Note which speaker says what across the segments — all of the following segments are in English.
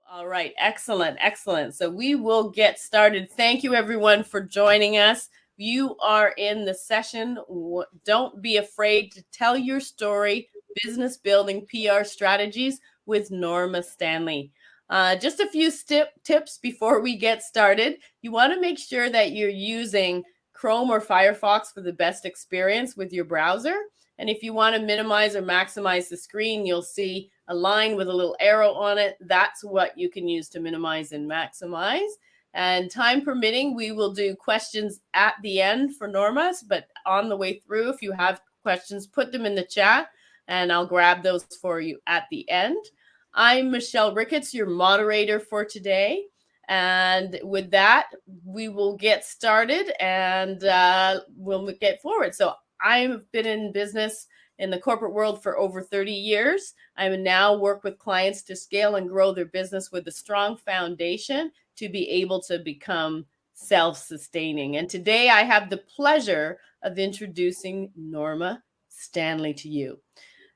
Speaker 1: All right, excellent, excellent. So we will get started. Thank you, everyone, for joining us. You are in the session. Don't be afraid to tell your story, business building PR strategies with Norma Stanley. Just a few tips before we get started. You want to make sure that you're using Chrome or Firefox for the best experience with your browser. And if you want to minimize or maximize the screen, you'll see a line with a little arrow on it. That's what you can use to minimize and maximize. And time permitting, we will do questions at the end for Normas, but on the way through, if you have questions, put them in the chat and I'll grab those for you at the end. I'm Michelle Ricketts, your moderator for today. And with that, we will get started and we'll get forward. So I've been in business in the corporate world for over 30 years. I now work with clients to scale and grow their business with a strong foundation to be able to become self-sustaining. And today I have the pleasure of introducing Norma Stanley to you.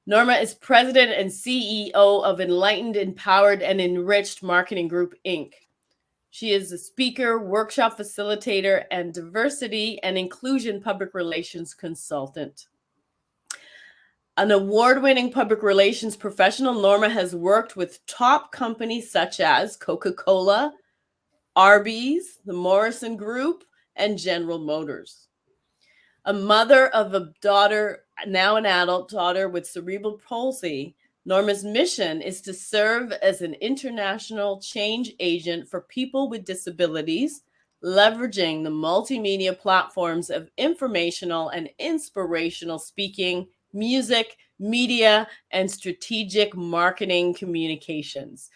Speaker 1: Norma is president and CEO of Enlightened, Empowered, and Enriched Marketing Group, Inc. She is a speaker, workshop facilitator, and diversity and inclusion public relations consultant. An award-winning public relations professional, Norma has worked with top companies such as Coca-Cola, Arby's, the Morrison Group, and General Motors. A mother of a daughter, now an adult daughter with cerebral palsy, Norma's mission is to serve as an international change agent for people with disabilities, leveraging the multimedia platforms of informational and inspirational speaking, music, media, and strategic marketing communications.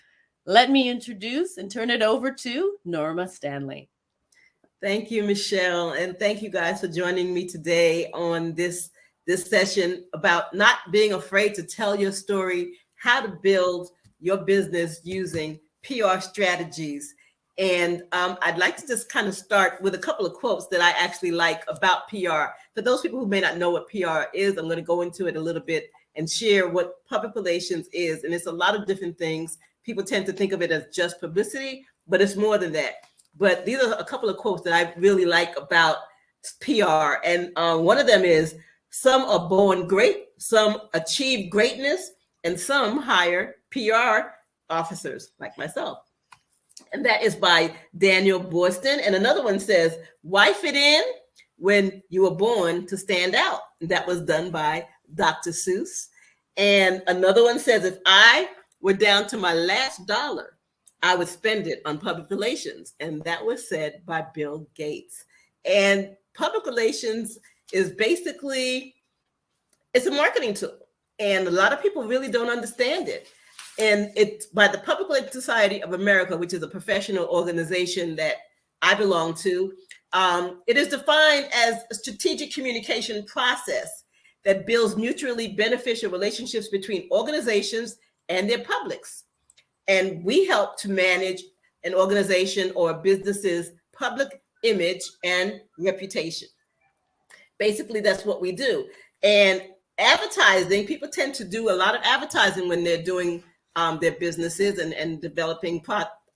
Speaker 1: Let me introduce and turn it over to Norma Stanley.
Speaker 2: Thank you, Michelle, and thank you guys for joining me today on this session about not being afraid to tell your story, how to build your business using PR strategies. And I'd like to just kind of start with a couple of quotes that I actually like about PR. For those people who may not know what PR is, I'm going to go into it a little bit and share what public relations is. And it's a lot of different things. People tend to think of it as just publicity, but it's more than that. But these are a couple of quotes that I really like about PR. And one of them is, some are born great, some achieve greatness, and some hire PR officers like myself. And that is by Daniel Boorstin. And another one says, why fit in when you were born to stand out? And that was done by Dr. Seuss. And another one says, if I were down to my last dollar, I would spend it on public relations. And that was said by Bill Gates. And public relations is basically, it's a marketing tool. And a lot of people really don't understand it. And it's by the Public Relations Society of America, which is a professional organization that I belong to. It is defined as a strategic communication process that builds mutually beneficial relationships between organizations and their publics. And we help to manage an organization or a business's public image and reputation. Basically, that's what we do. And advertising, people tend to do a lot of advertising when they're doing their businesses and developing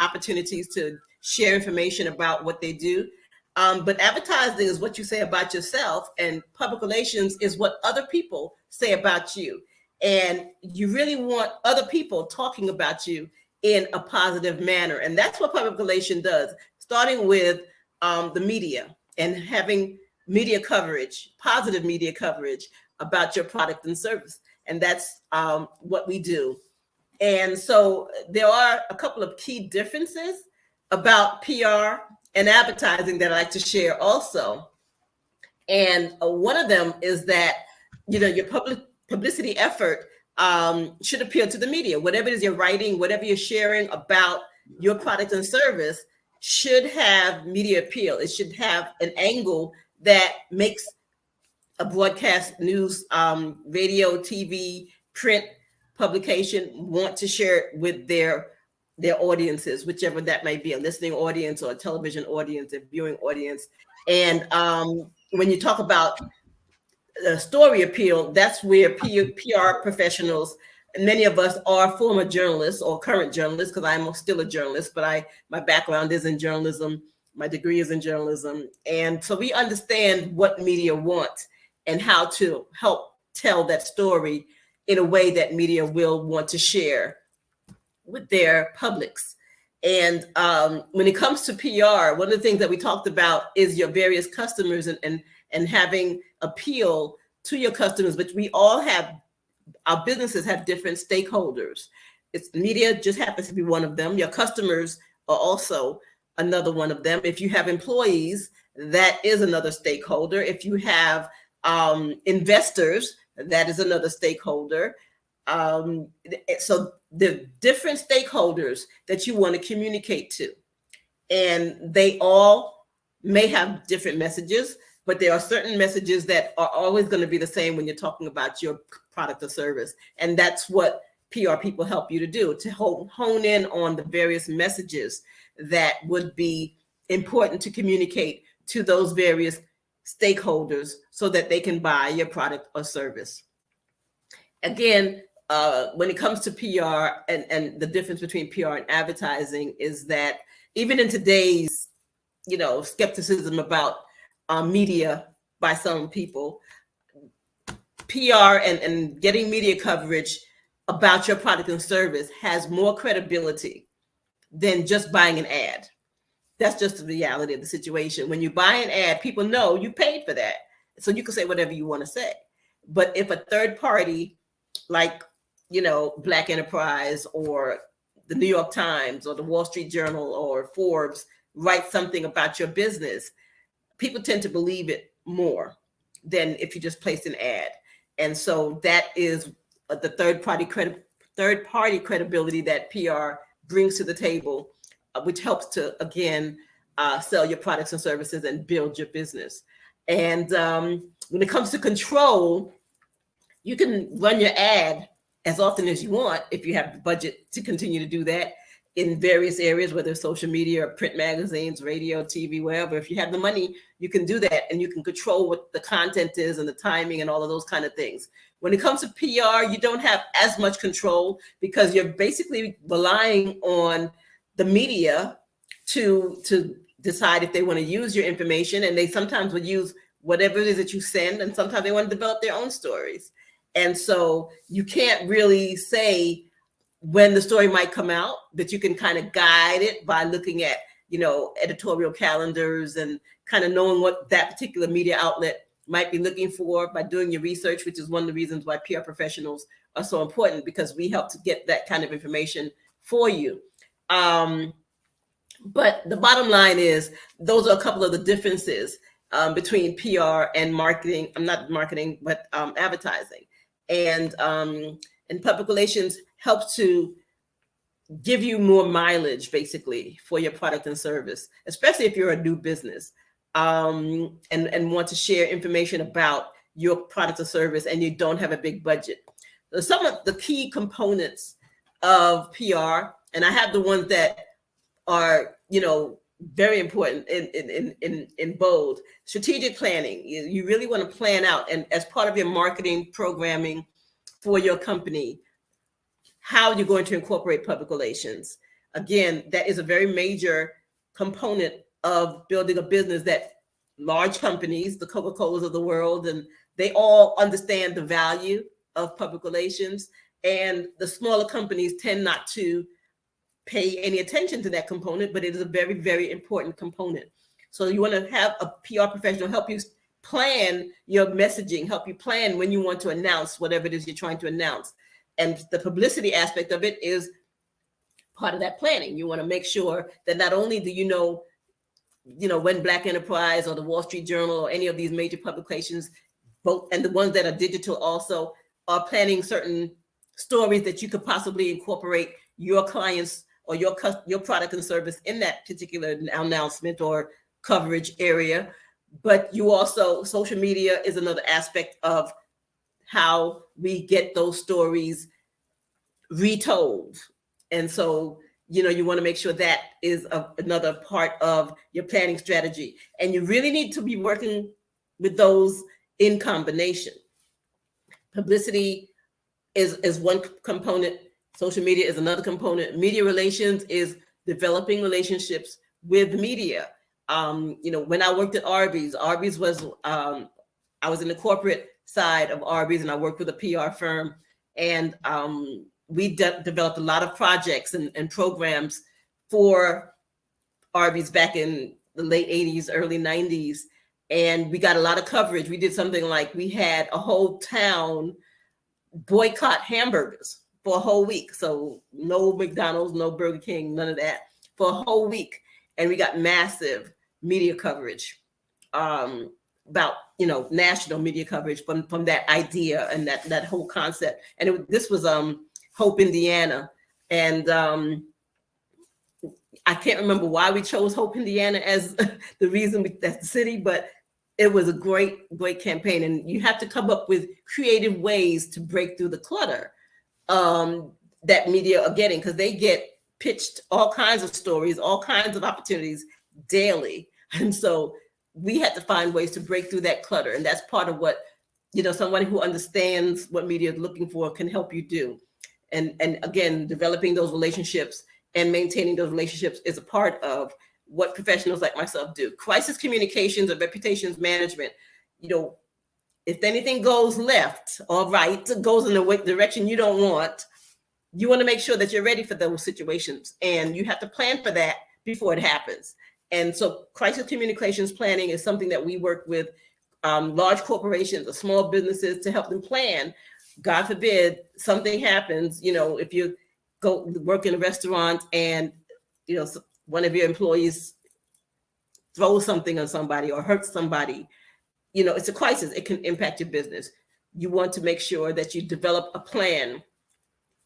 Speaker 2: opportunities to share information about what they do. But advertising is what you say about yourself, and public relations is what other people say about you. And you really want other people talking about you in a positive manner. And that's what public relations does, starting with the media and having media coverage, positive media coverage about your product and service. And that's what we do. And so there are a couple of key differences about PR and advertising that I like to share also. And one of them is that, you know, your publicity effort should appeal to the media. Whatever it is you're writing, whatever you're sharing about your product and service should have media appeal. It should have an angle that makes a broadcast news, radio, TV, print publication want to share it with their audiences, whichever that may be, a listening audience or a television audience, a viewing audience. And when you talk about story appeal, that's where PR professionals many of us are former journalists or current journalists, because I'm still a journalist, but my background is in journalism. My degree is in journalism. And so we understand what media want and how to help tell that story in a way that media will want to share with their publics. And when it comes to PR, one of the things that we talked about is your various customers and having appeal to your customers, but we all have, our businesses have different stakeholders. It's media just happens to be one of them. Your customers are also another one of them. If you have employees, that is another stakeholder. If you have investors, that is another stakeholder. So the different stakeholders that you want to communicate to, and they all may have different messages, but there are certain messages that are always going to be the same when you're talking about your product or service. And that's what PR people help you to do, to hone in on the various messages that would be important to communicate to those various stakeholders so that they can buy your product or service. Again, when it comes to PR and the difference between PR and advertising is that even in today's, skepticism about media by some people, PR and getting media coverage about your product and service has more credibility than just buying an ad. That's just the reality of the situation. When you buy an ad, people know you paid for that. So you can say whatever you want to say. But if a third party, like, Black Enterprise or the New York Times or the Wall Street Journal or Forbes write something about your business, people tend to believe it more than if you just place an ad. And so that is the third party credibility that PR brings to the table, which helps to, again, sell your products and services and build your business. And when it comes to control, you can run your ad as often as you want if you have the budget to continue to do that in various areas, whether it's social media or print magazines, radio, TV, wherever. If you have the money, you can do that, and you can control what the content is and the timing and all of those kind of things. When it comes to PR, you don't have as much control because you're basically relying on the media to decide if they want to use your information, and they sometimes will use whatever it is that you send, and sometimes they want to develop their own stories. And so you can't really say when the story might come out, but you can kind of guide it by looking at, editorial calendars and kind of knowing what that particular media outlet might be looking for by doing your research, which is one of the reasons why PR professionals are so important, because we help to get that kind of information for you. But the bottom line is those are a couple of the differences between PR and marketing. Not marketing, but advertising. And public relations helps to give you more mileage, basically, for your product and service, especially if you're a new business and want to share information about your product or service and you don't have a big budget. So some of the key components of PR, and I have the ones that are, very important in bold. Strategic planning. You really want to plan out, and as part of your marketing programming for your company, how you're going to incorporate public relations. Again, that is a very major component of building a business that large companies, the Coca-Colas of the world, and they all understand the value of public relations. And the smaller companies tend not to pay any attention to that component, but it is a very, very important component. So you want to have a PR professional help you plan your messaging, help you plan when you want to announce whatever it is you're trying to announce. And the publicity aspect of it is part of that planning. You want to make sure that not only do you know when Black Enterprise or the Wall Street Journal or any of these major publications, both, and the ones that are digital also, are planning certain stories that you could possibly incorporate your clients or your product and service in that particular announcement or coverage area. But you also, social media is another aspect of how we get those stories retold. And so, you want to make sure that is another part of your planning strategy. And you really need to be working with those in combination. Publicity is one component. Social media is another component. Media relations is developing relationships with media. When I worked at Arby's was, I was in the corporate side of Arby's, and I worked with a PR firm, and we developed a lot of projects and programs for Arby's back in the late 80s, early 90s. And we got a lot of coverage. We did something like, we had a whole town boycott hamburgers for a whole week. So no McDonald's, no Burger King, none of that for a whole week. And we got massive media coverage, about, national media coverage from that idea and that whole concept. And this was Hope, Indiana. And I can't remember why we chose Hope, Indiana as the reason that's the city, but it was a great campaign. And you have to come up with creative ways to break through the clutter that media are getting, because they get pitched all kinds of stories, all kinds of opportunities daily. And so we had to find ways to break through that clutter. And that's part of what, someone who understands what media is looking for can help you do. And again, developing those relationships and maintaining those relationships is a part of what professionals like myself do. Crisis communications or reputations management, if anything goes left or right, goes in the direction you don't want, you want to make sure that you're ready for those situations, and you have to plan for that before it happens. And so crisis communications planning is something that we work with large corporations or small businesses to help them plan. God forbid something happens, if you go work in a restaurant and, one of your employees throws something on somebody or hurts somebody, it's a crisis. It can impact your business. You want to make sure that you develop a plan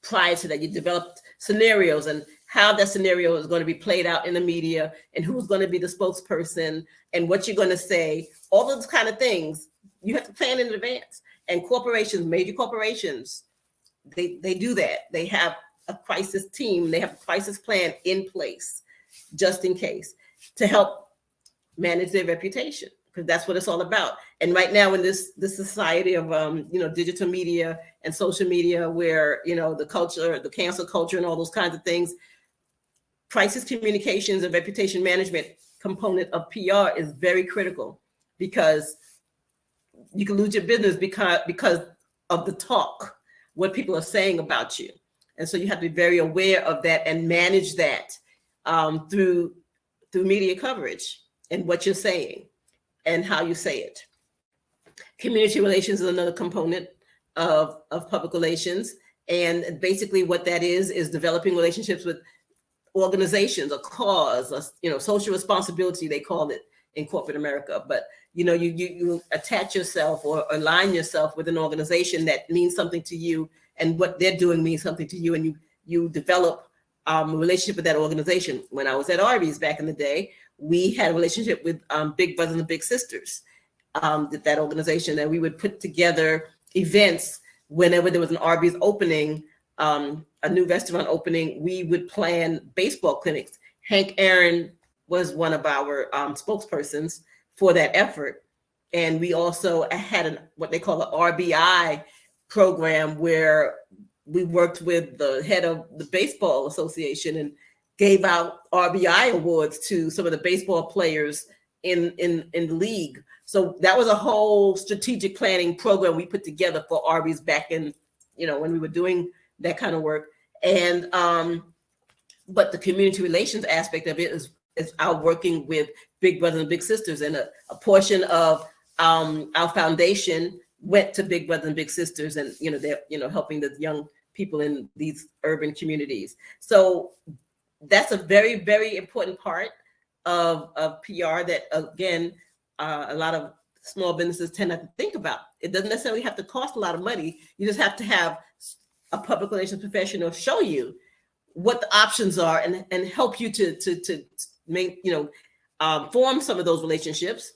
Speaker 2: prior to that. You develop scenarios and how that scenario is going to be played out in the media, and who's going to be the spokesperson and what you're going to say. All those kind of things you have to plan in advance. And corporations, major corporations, they do that. They have a crisis team. They have a crisis plan in place just in case, to help manage their reputation, because that's what it's all about. And right now in this society of digital media and social media, where the culture, the cancel culture, and all those kinds of things, crisis communications and reputation management component of PR is very critical, because you can lose your business because of the talk, what people are saying about you. And so you have to be very aware of that and manage that through media coverage and what you're saying and how you say it. Community relations is another component of public relations. And basically what that is developing relationships with organizations, a cause, social responsibility, they call it in corporate America. But you attach yourself or align yourself with an organization that means something to you, and what they're doing means something to you, and you develop a relationship with that organization. When I was at Arby's back in the day, we had a relationship with Big Brothers and Big Sisters, that organization, and we would put together events whenever there was an Arby's opening, a new restaurant opening. We would plan baseball clinics. Hank Aaron was one of our spokespersons for that effort. And we also had what they call the RBI program, where we worked with the head of the baseball association and gave out RBI awards to some of the baseball players in the league. So that was a whole strategic planning program we put together for Arby's back in, when we were doing that kind of work. And but the community relations aspect of it is our working with Big Brothers and Big Sisters, and a portion of our foundation went to Big Brothers and Big Sisters, and they're helping the young people in these urban communities. So that's a very, very important part of PR that, again, a lot of small businesses tend not to think about. It doesn't necessarily have to cost a lot of money. You just have to have a public relations professional show you what the options are and help you to make, form some of those relationships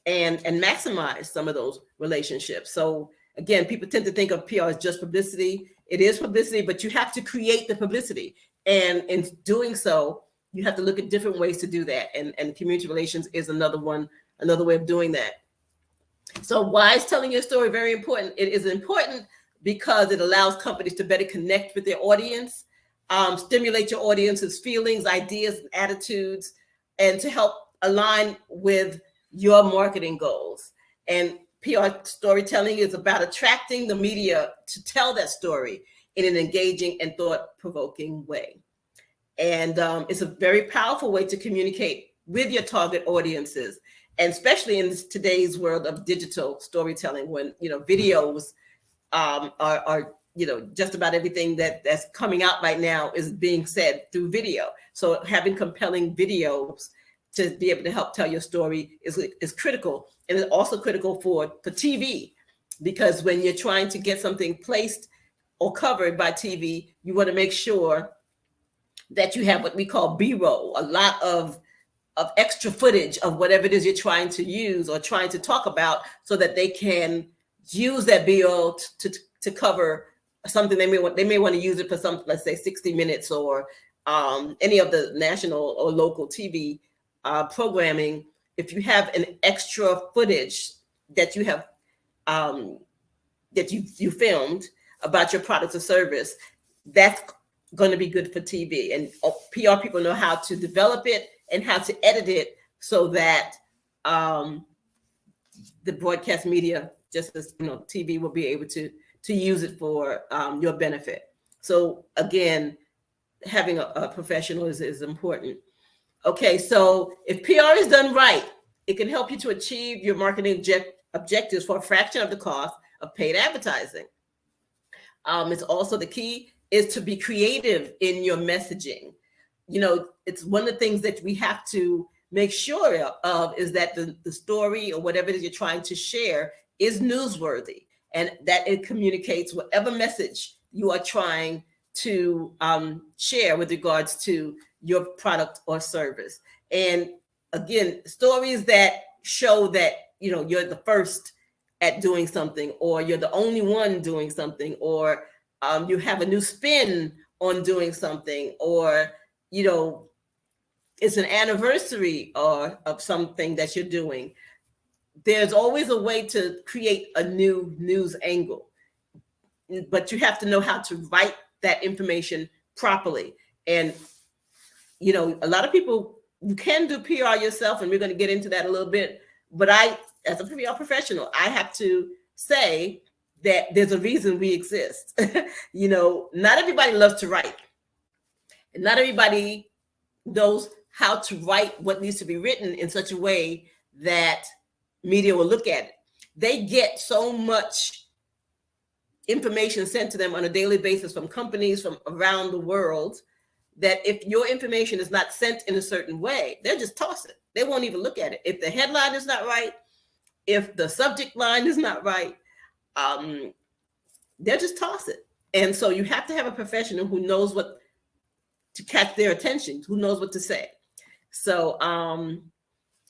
Speaker 2: and maximize some of those relationships. So again, people tend to think of PR as just publicity. It is publicity, but you have to create the publicity. And in doing so, you have to look at different ways to do that. And community relations is another way of doing that. So why is telling your story very important? It is important because it allows companies to better connect with their audience, stimulate your audience's feelings, ideas, and attitudes, and to help align with your marketing goals. And PR storytelling is about attracting the media to tell that story in an engaging and thought-provoking way. And it's a very powerful way to communicate with your target audiences, and especially in today's world of digital storytelling, when videos are just about everything that's coming out right now is being said through video. So having compelling videos to be able to help tell your story is critical, and it's also critical for TV, because when you're trying to get something placed or covered by TV, you want to make sure that you have what we call B-roll, a lot of extra footage of whatever it is you're trying to use or trying to talk about, so that they can use that B-roll to cover something. They may want to use it for some, let's say 60 Minutes or any of the national or local TV programming. If you have an extra footage that you have that you filmed about your product or service, that's going to be good for TV. And PR people know how to develop it and how to edit it so that the broadcast media, just as TV, will be able to use it for your benefit. So again, having a professional is important. Okay, so if PR is done right, it can help you to achieve your marketing objectives for a fraction of the cost of paid advertising. It's also, the key is to be creative in your messaging. It's one of the things that we have to make sure of, is that the story or whatever it is you're trying to share is newsworthy, and that it communicates whatever message you are trying to share with regards to your product or service. And again, stories that show that you're the first at doing something, or you're the only one doing something, or you have a new spin on doing something, or it's an anniversary of something that you're doing. There's always a way to create a new news angle, but you have to know how to write that information properly. And a lot of people, you can do PR yourself, and we're going to get into that a little bit. But as a PR professional, I have to say that there's a reason we exist. Not everybody loves to write, and not everybody knows how to write what needs to be written in such a way that media will look at it. They get so much information sent to them on a daily basis from companies from around the world, that if your information is not sent in a certain way, they'll just toss it. They won't even look at it. If the headline is not right, if the subject line is not right, they'll just toss it. And so you have to have a professional who knows what to catch their attention, who knows what to say. So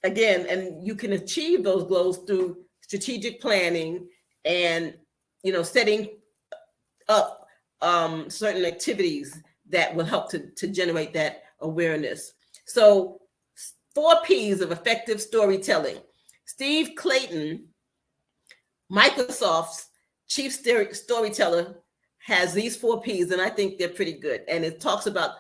Speaker 2: again, and you can achieve those goals through strategic planning and setting up certain activities that will help to generate that awareness. So 4 P's of effective storytelling. Steve Clayton, Microsoft's chief storyteller, has these 4 P's, and I think they're pretty good. And it talks about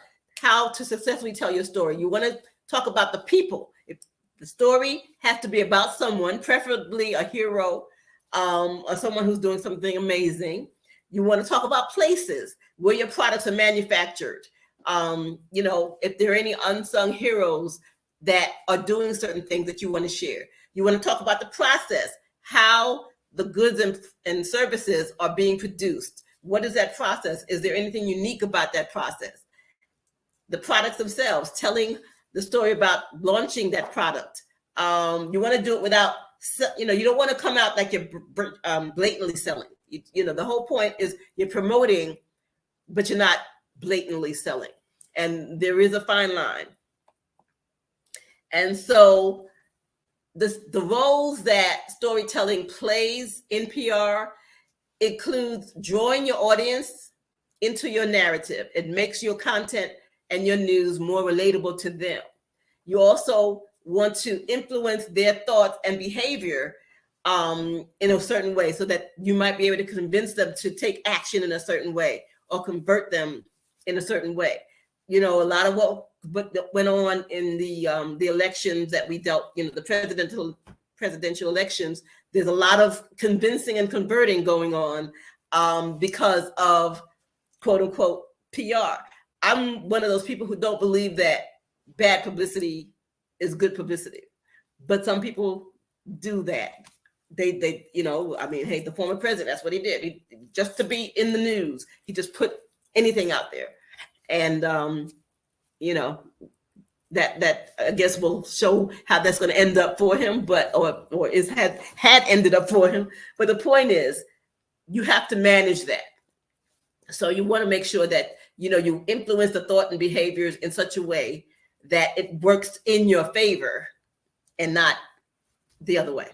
Speaker 2: how to successfully tell your story. You want to talk about the people. If the story has to be about someone, preferably a hero, or someone who's doing something amazing. You want to talk about places where your products are manufactured. If there are any unsung heroes that are doing certain things that you want to share. You want to talk about the process, how the goods and services are being produced. What is that process? Is there anything unique about that process? The products themselves, telling the story about launching that product. You want to do it without, you don't want to come out like you're blatantly selling. The whole point is you're promoting, but you're not blatantly selling. And there is a fine line. And so the roles that storytelling plays in PR includes drawing your audience into your narrative. It makes your content and your news more relatable to them. You also want to influence their thoughts and behavior in a certain way, so that you might be able to convince them to take action in a certain way or convert them in a certain way. You know, a lot of what went on in the elections that we dealt, you know, the presidential elections, there's a lot of convincing and converting going on because of quote unquote PR. I'm one of those people who don't believe that bad publicity is good publicity, but some people do that. They, you know, I mean, hey, the former president, that's what he did. He, just to be in the news, he just put anything out there. And, you know, that I guess will show how that's going to end up for him, but, or had ended up for him. But the point is, you have to manage that. So you want to make sure that, you know, you influence the thought and behaviors in such a way that it works in your favor and not the other way.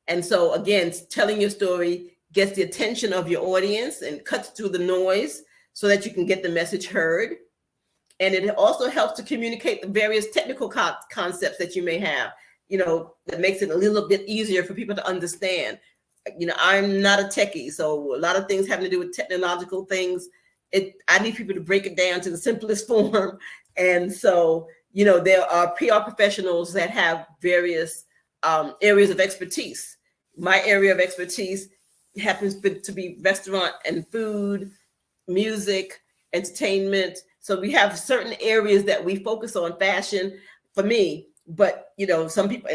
Speaker 2: And so again, telling your story gets the attention of your audience and cuts through the noise so that you can get the message heard. And it also helps to communicate the various technical concepts that you may have, you know, that makes it a little bit easier for people to understand. You know, I'm not a techie, so a lot of things having to do with technological things, I need people to break it down to the simplest form. And so, you know, there are PR professionals that have various areas of expertise. My area of expertise happens to be restaurant and food, music, entertainment. So we have certain areas that we focus on, fashion for me, but, you know, some people,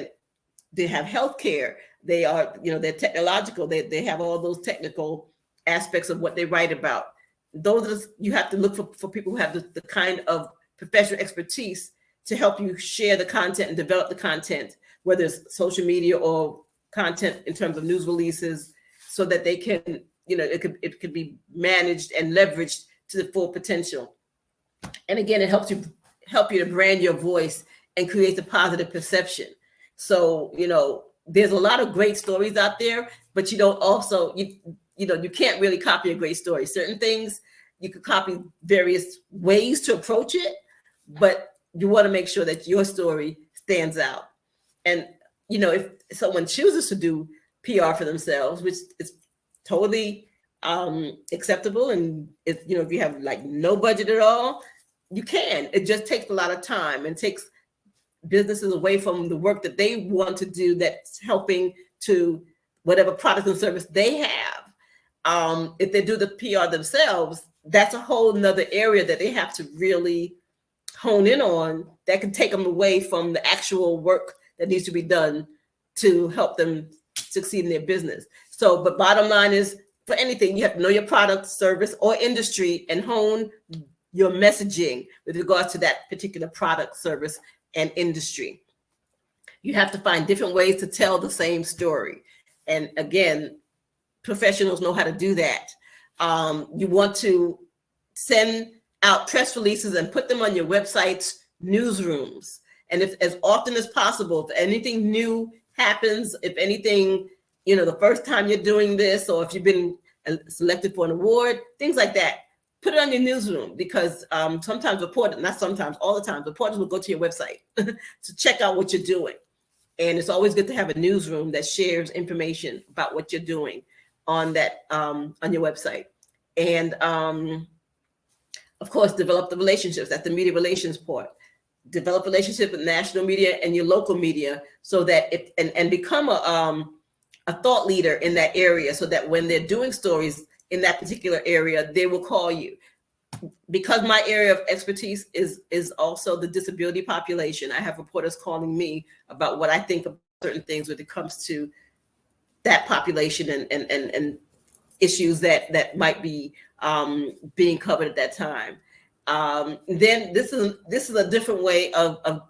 Speaker 2: they have healthcare. They are, you know, they're technological. They have all those technical aspects of what they write about. Those are, you have to look for people who have the kind of professional expertise to help you share the content and develop the content, whether it's social media or content in terms of news releases, so that they can, you know, it could be managed and leveraged to the full potential. And again, it help you to brand your voice and create a positive perception. So, you know, there's a lot of great stories out there, but you don't also, you know, you can't really copy a great story. Certain things you could copy various ways to approach it, but you want to make sure that your story stands out. And, you know, if someone chooses to do PR for themselves, which is totally acceptable, and if, you know, if you have like no budget at all, you can. It just takes a lot of time and takes businesses away from the work that they want to do that's helping to whatever product and service they have. If they do the PR themselves, that's a whole nother area that they have to really hone in on, that can take them away from the actual work that needs to be done to help them succeed in their business. So, but bottom line is, for anything, you have to know your product, service, or industry and hone your messaging with regards to that particular product, service, and industry. You have to find different ways to tell the same story. And again, professionals know how to do that. You want to send out press releases and put them on your website's newsrooms. And if as often as possible, if anything new happens, if anything, you know, the first time you're doing this, or if you've been selected for an award, things like that, put it on your newsroom, because sometimes reporters, not sometimes, all the time, reporters will go to your website to check out what you're doing. And it's always good to have a newsroom that shares information about what you're doing on that, on your website. And of course, develop the relationships. That's the media relations part. Develop relationships with national media and your local media, so that and become a thought leader in that area, so that when they're doing stories in that particular area, they will call you. Because my area of expertise is also the disability population, I have reporters calling me about what I think of certain things when it comes to that population and issues that might be being covered at that time. Then this is a different way of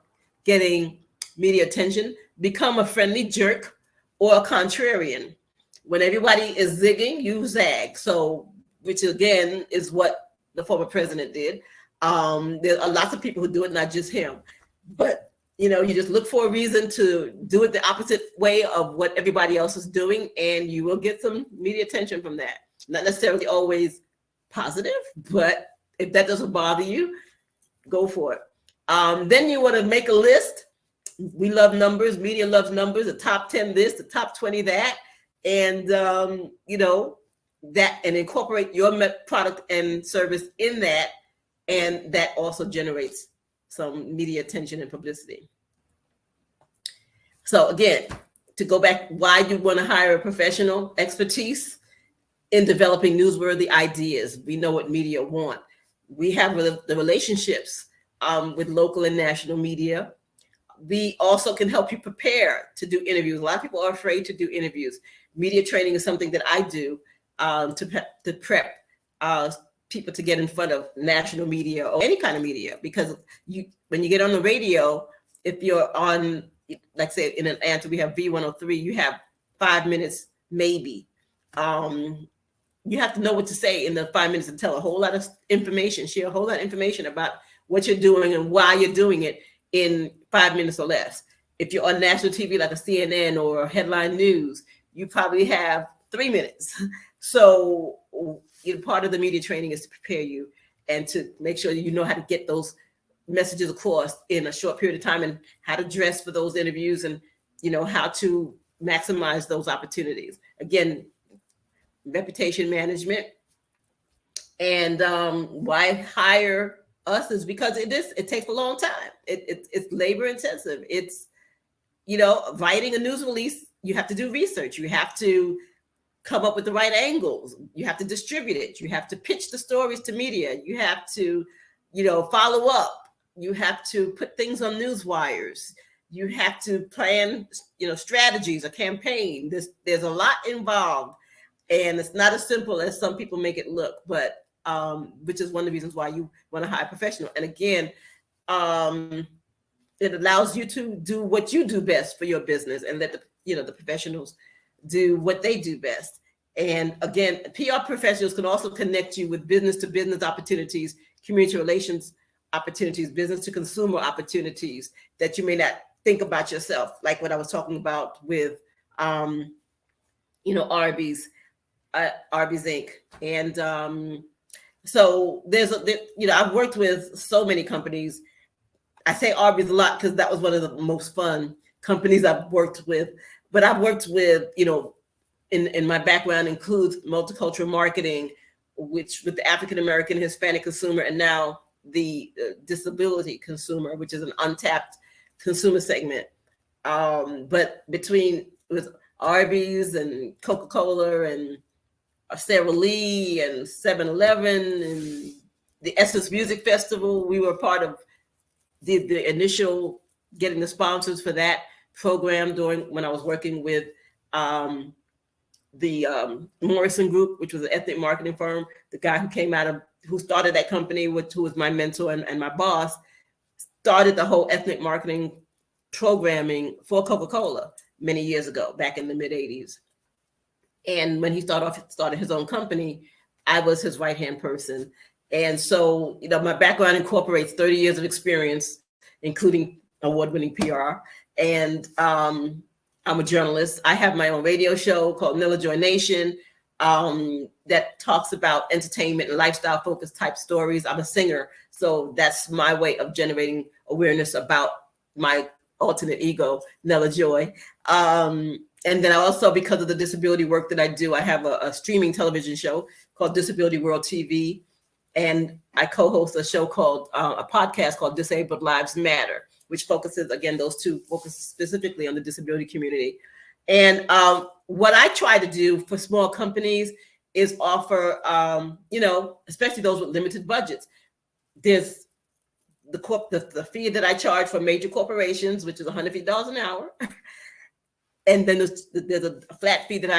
Speaker 2: getting media attention. Become a friendly jerk or a contrarian. When everybody is zigging, you zag. So, which again is what the former president did. There are lots of people who do it, not just him. But, you know, you just look for a reason to do it the opposite way of what everybody else is doing, and you will get some media attention from that. Not necessarily always positive, but if that doesn't bother you, go for it. Then you want to make a list we love numbers. Media loves numbers. The top 10 this, the top 20 that, and that, and incorporate your product and service in that, and that also generates some media attention and publicity. So again, to go back, why you want to hire a professional expertise in developing newsworthy ideas. We know what media want. We have the relationships with local and national media. We also can help you prepare to do interviews. A lot of people are afraid to do interviews. Media training is something that I do to prep people to get in front of national media or any kind of media, because when you get on the radio, if you're on, like say in Atlanta, we have V103, you have 5 minutes maybe. You have to know what to say in the 5 minutes and tell a whole lot of information, share a whole lot of information about what you're doing and why you're doing it in 5 minutes or less. If you're on national TV, like a CNN or Headline News, you probably have 3 minutes. So part of the media training is to prepare you and to make sure you know how to get those messages across in a short period of time, and how to dress for those interviews, and how to maximize those opportunities. Again, reputation management. And why hire us is because it takes a long time. It's labor intensive. It's writing a news release, you have to do research, you have to come up with the right angles, you have to distribute it, you have to pitch the stories to media, you have to follow up, you have to put things on news wires, you have to plan strategies, a campaign. There's a lot involved, and it's not as simple as some people make it look, but which is one of the reasons why you want to hire a professional. And again, it allows you to do what you do best for your business, and let the professionals do what they do best. And again, PR professionals can also connect you with business to business opportunities, community relations opportunities, business to consumer opportunities that you may not think about yourself, like what I was talking about with Arby's Inc. And so I've worked with so many companies. I say Arby's a lot because that was one of the most fun companies I've worked with. But I've worked with, in my background includes multicultural marketing, which with the African American, Hispanic consumer, and now the disability consumer, which is an untapped consumer segment. But between with Arby's and Coca-Cola and Sara Lee and 7-Eleven and the Essence Music Festival, we were part of the initial getting the sponsors for that program when I was working with the Morrison Group, which was an ethnic marketing firm. The guy who started that company, who was my mentor and my boss, started the whole ethnic marketing programming for Coca-Cola many years ago, back in the mid 80s. And when he started his own company, I was his right-hand person. And so, my background incorporates 30 years of experience, including award-winning PR. And I'm a journalist. I have my own radio show called Nilla Joy Nation that talks about entertainment and lifestyle-focused type stories. I'm a singer, so that's my way of generating awareness about my alternate ego, Nilla Joy. And then I also, because of the disability work that I do, I have a streaming television show called Disability World TV. And I co-host a podcast called Disabled Lives Matter, which focuses, again, those two focus specifically on the disability community. And what I try to do for small companies is offer, especially those with limited budgets. There's the fee that I charge for major corporations, which is $150 an hour. And then there's a flat fee that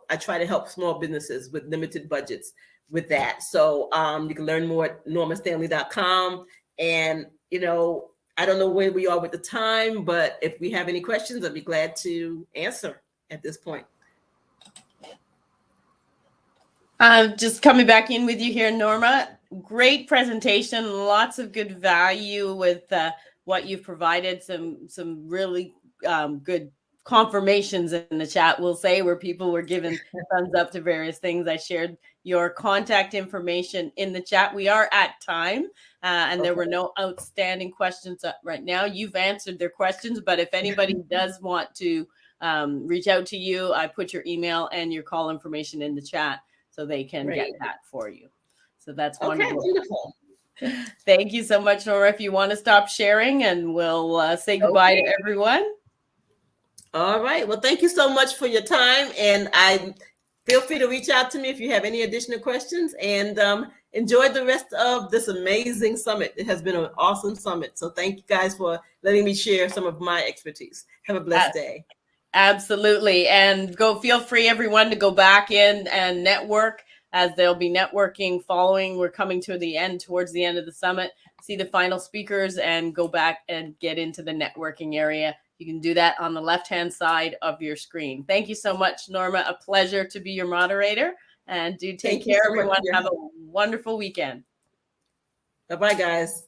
Speaker 2: I try to help small businesses with limited budgets with that. So you can learn more at normastanley.com. And, I don't know where we are with the time, but if we have any questions, I'd be glad to answer at this point.
Speaker 1: Just coming back in with you here, Norma. Great presentation, lots of good value with what you've provided, some really good confirmations in the chat, we'll say, where people were giving thumbs up to various things. I shared your contact information in the chat. We are at time, and there were no outstanding questions right now. You've answered their questions, but if anybody does want to reach out to you, I put your email and your call information in the chat so they can get that for you. So that's wonderful.
Speaker 2: Beautiful.
Speaker 1: Thank you so much, Norma. If you want to stop sharing, and we'll say goodbye to everyone.
Speaker 2: All right. Well, thank you so much for your time. And I feel free to reach out to me if you have any additional questions, and enjoy the rest of this amazing summit. It has been an awesome summit. So thank you guys for letting me share some of my expertise. Have a blessed day.
Speaker 1: Absolutely. And feel free, everyone, to go back in and network, as there'll be networking following. We're coming to the end, towards the end of the summit. See the final speakers and go back and get into the networking area. You can do that on the left-hand side of your screen. Thank you so much, Norma. A pleasure to be your moderator. And do take care, everyone. Have a wonderful weekend.
Speaker 2: Bye-bye, guys.